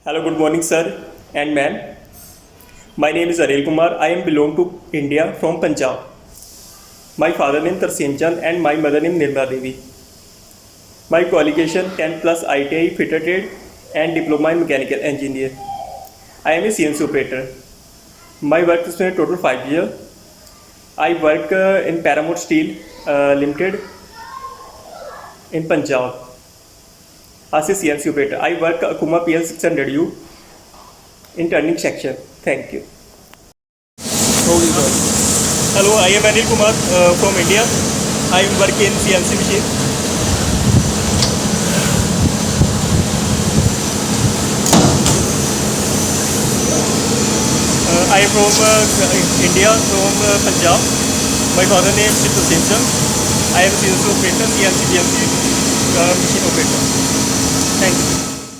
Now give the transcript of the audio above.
Hello, good morning, sir and ma'am. My name is Anil Kumar. I am belong to India from Punjab. My father name Tarsim Chand and my mother name Nirmala Devi. My qualification 10 plus ITI fitter trade and diploma in mechanical engineer. I am a CNC operator. My work is in total 5 years. I work in Paramount Steel Limited in Punjab as a CNC operator. I work Kumar PL 600U in turning section. Thank you. Holy God. Hello, I am Anil Kumar from India. I am working in CNC machine. I am from India, from Punjab. My father name is Tarsim Chand. I am CNC operator, CNC machine operator. Thank you.